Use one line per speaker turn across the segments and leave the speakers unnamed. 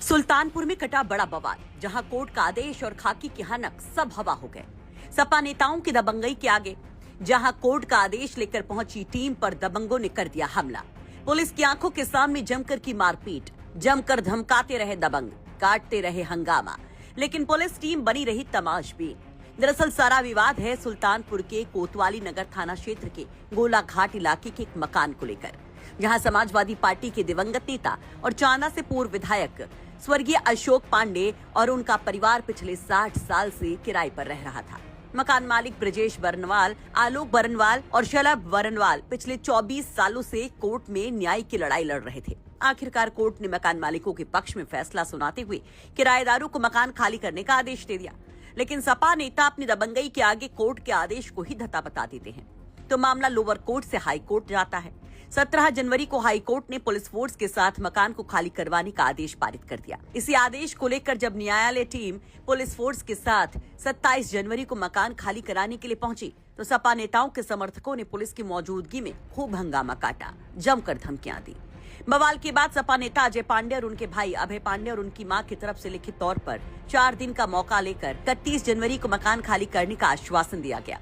सुल्तानपुर में कटा बड़ा बवाल, जहां कोर्ट का आदेश और खाकी की हनक सब हवा हो गए। सपा नेताओं की दबंगई के आगे जहां कोर्ट का आदेश लेकर पहुंची टीम पर दबंगों ने कर दिया हमला। पुलिस की आंखों के सामने जमकर की मारपीट, जमकर धमकाते रहे दबंग, काटते रहे हंगामा, लेकिन पुलिस टीम बनी रही तमाशबीन। दरअसल सारा विवाद है सुल्तानपुर के कोतवाली नगर थाना क्षेत्र के गोला घाट इलाके के एक मकान को लेकर, जहां समाजवादी पार्टी के दिवंगत नेता और चांदा से पूर्व विधायक स्वर्गीय अशोक पांडे और उनका परिवार पिछले 60 साल से किराए पर रह रहा था। मकान मालिक ब्रजेश बरनवाल, आलोक बरनवाल और शलभ बरनवाल पिछले 24 सालों से कोर्ट में न्याय की लड़ाई लड़ रहे थे। आखिरकार कोर्ट ने मकान मालिकों के पक्ष में फैसला सुनाते हुए किराएदारों को मकान खाली करने का आदेश दे दिया, लेकिन सपा नेता अपनी दबंगई के आगे कोर्ट के आदेश को ही धत्ता बता देते हैं, तो मामला लोअर कोर्ट से हाई कोर्ट जाता है। 17 जनवरी को हाई कोर्ट ने पुलिस फोर्स के साथ मकान को खाली करवाने का आदेश पारित कर दिया। इसी आदेश को लेकर जब न्यायालय टीम पुलिस फोर्स के साथ 27 जनवरी को मकान खाली कराने के लिए पहुंची, तो सपा नेताओं के समर्थकों ने पुलिस की मौजूदगी में खूब हंगामा काटा, जमकर धमकियां दी। बवाल के बाद सपा नेता अजय पांडे और उनके भाई अभय पांडे और उनकी मां की तरफ से लिखित तौर पर 4 दिन का मौका लेकर 31 जनवरी को मकान खाली करने का आश्वासन दिया गया।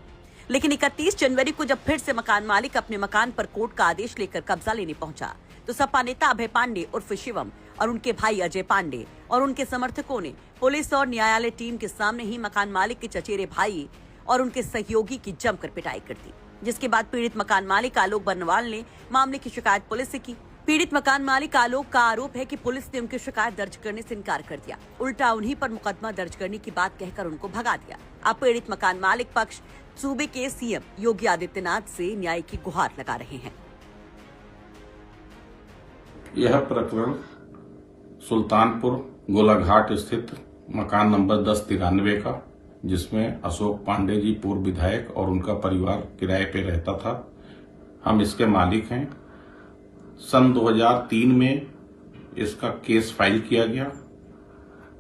लेकिन 31 जनवरी को जब फिर से मकान मालिक अपने मकान पर कोर्ट का आदेश लेकर कब्जा लेने पहुंचा, तो सपा नेता अभय पांडे उर्फ शिवम और उनके भाई अजय पांडे और उनके समर्थकों ने पुलिस और न्यायालय टीम के सामने ही मकान मालिक के चचेरे भाई और उनके सहयोगी की जमकर पिटाई कर दी, जिसके बाद पीड़ित मकान मालिक आलोक बरनवाल ने मामले की शिकायत पुलिस से की। पीड़ित मकान मालिक आलोक का आरोप है कि पुलिस ने उनकी शिकायत दर्ज करने से इनकार कर दिया, उल्टा उन्हीं पर मुकदमा दर्ज करने की बात कहकर उनको भगा दिया। अब पीड़ित मकान मालिक पक्ष सूबे के सीएम योगी आदित्यनाथ से न्याय की गुहार लगा रहे हैं।
यह प्रकरण सुल्तानपुर गोलाघाट स्थित मकान नंबर 1093 का, जिसमें अशोक पांडे जी पूर्व विधायक और उनका परिवार किराए पे रहता था, हम इसके मालिक हैं। सन 2003 में इसका केस फाइल किया गया।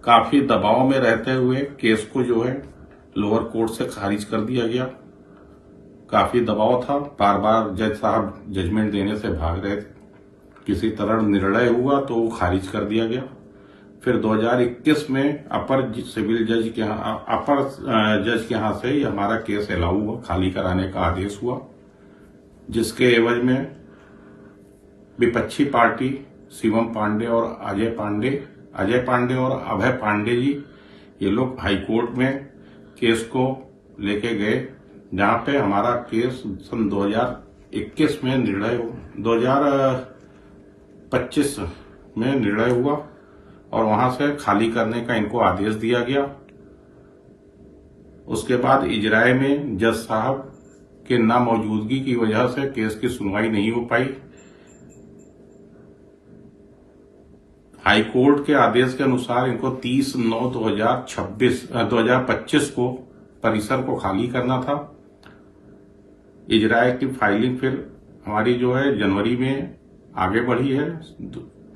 काफी दबाव में रहते हुए केस को जो है लोअर कोर्ट से खारिज कर दिया गया। काफी दबाव था, बार बार जज साहब जजमेंट देने से भाग रहे थे। किसी तरह निर्णय हुआ तो वो खारिज कर दिया गया। फिर 2021 में अपर सिविल जज के यहाँ से हमारा केस अलाउ हुआ, खाली कराने का आदेश हुआ, जिसके एवज में विपक्षी पार्टी शिवम पांडे और अजय पांडे और अभय पांडे जी, ये लोग हाई कोर्ट में केस को लेके गए, जहां पे हमारा केस सन 2021 में 2025 में निर्णय हुआ और वहां से खाली करने का इनको आदेश दिया गया। उसके बाद इजराय में जज साहब के ना मौजूदगी की वजह से केस की सुनवाई नहीं हो पाई। हाई कोर्ट के आदेश के अनुसार इनको 30/9/2025 को परिसर को खाली करना था। इजराय की फाइलिंग फिर हमारी जो है जनवरी में आगे बढ़ी है।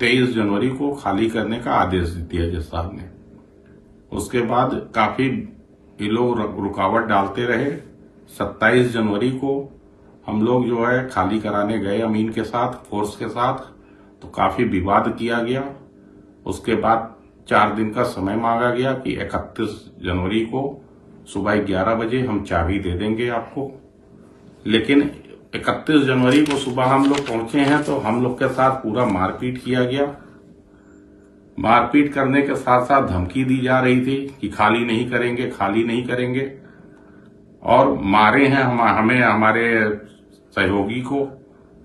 23 जनवरी को खाली करने का आदेश दिया जज साहब ने। उसके बाद काफी ये लोग रुकावट डालते रहे। 27 जनवरी को हम लोग जो है खाली कराने गए अमीन के साथ, फोर्स के साथ, तो काफी विवाद किया गया। उसके बाद 4 दिन का समय मांगा गया कि 31 जनवरी को सुबह 11 बजे हम चाबी दे देंगे आपको। लेकिन 31 जनवरी को सुबह हम लोग पहुंचे हैं तो हम लोग के साथ पूरा मारपीट किया गया। मारपीट करने के साथ साथ धमकी दी जा रही थी कि खाली नहीं करेंगे, और मारे हैं हमें, हमारे सहयोगी को।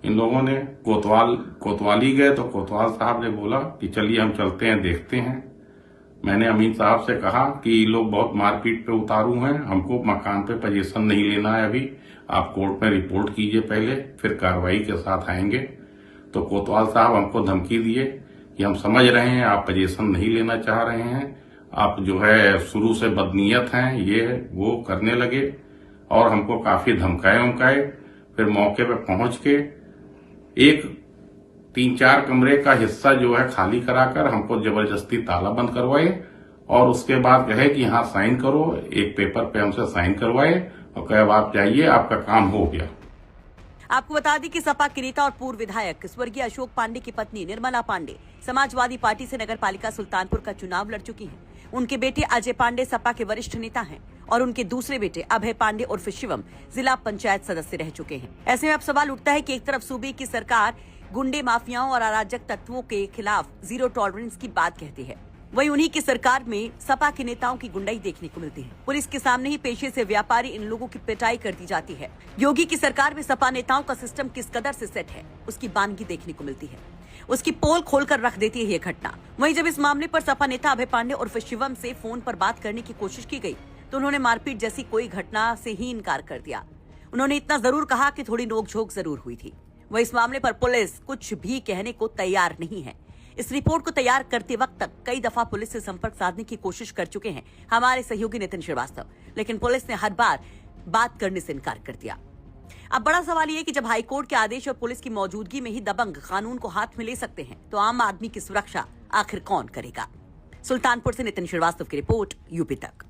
इन लोगों ने कोतवाली गए तो कोतवाल साहब ने बोला कि चलिए हम चलते हैं, देखते हैं। मैंने अमीन साहब से कहा कि ये लोग बहुत मारपीट पे उतारू हैं, हमको मकान पे पोजीशन नहीं लेना है अभी, आप कोर्ट में रिपोर्ट कीजिए पहले, फिर कार्रवाई के साथ आएंगे। तो कोतवाल साहब हमको धमकी दिए कि हम समझ रहे हैं आप पोजीशन नहीं लेना चाह रहे हैं, आप जो है शुरू से बदनीयत हैं, ये वो करने लगे और हमको काफी धमकाए। फिर मौके पे पहुंच के एक 3-4 कमरे का हिस्सा जो है खाली कराकर हमको जबरदस्ती ताला बंद करवाए और उसके बाद कहे कि हाँ साइन करो। एक पेपर पे हमसे साइन करवाए और कहे अब आप जाइए, आपका काम हो गया।
आपको बता दें कि सपा के नेता और पूर्व विधायक स्वर्गीय अशोक पांडे की पत्नी निर्मला पांडे समाजवादी पार्टी से नगर पालिका सुल्तानपुर का चुनाव लड़ चुकी हैं। उनके बेटे अजय पांडे सपा के वरिष्ठ नेता हैं और उनके दूसरे बेटे अभय पांडे उर्फ शिवम जिला पंचायत सदस्य रह चुके हैं। ऐसे में अब सवाल उठता है कि एक तरफ सूबे की सरकार गुंडे माफियाओं और अराजक तत्वों के खिलाफ जीरो टॉलरेंस की बात कहती है, वहीं उन्हीं की सरकार में सपा के नेताओं की गुंडाई देखने को मिलती है। पुलिस के सामने ही पेशे से व्यापारी इन लोगों की पिटाई कर दी जाती है। योगी की सरकार में सपा नेताओं का सिस्टम किस कदर से सेट है, उसकी बानगी देखने को मिलती है। उसकी पोल खोलकर रख देती है ये घटना। वहीं जब इस मामले पर सपा नेता अभय पांडे उर्फ शिवम से फोन पर बात करने की कोशिश की गई तो उन्होंने मारपीट जैसी कोई घटना से ही इनकार कर दिया। उन्होंने इतना जरूर कहा कि थोड़ी नोकझोंक जरूर हुई थी। वह इस मामले पर पुलिस कुछ भी कहने को तैयार नहीं है। इस रिपोर्ट को तैयार करते वक्त तक कई दफा पुलिस से संपर्क साधने की कोशिश कर चुके हैं हमारे सहयोगी नितिन श्रीवास्तव, लेकिन पुलिस ने हर बार बात करने से इनकार कर दिया। अब बड़ा सवाल ये है कि जब हाईकोर्ट के आदेश और पुलिस की मौजूदगी में ही दबंग कानून को हाथ में ले सकते हैं तो आम आदमी की सुरक्षा आखिर कौन करेगा। सुल्तानपुर से नितिन श्रीवास्तव की रिपोर्ट, यूपी तक।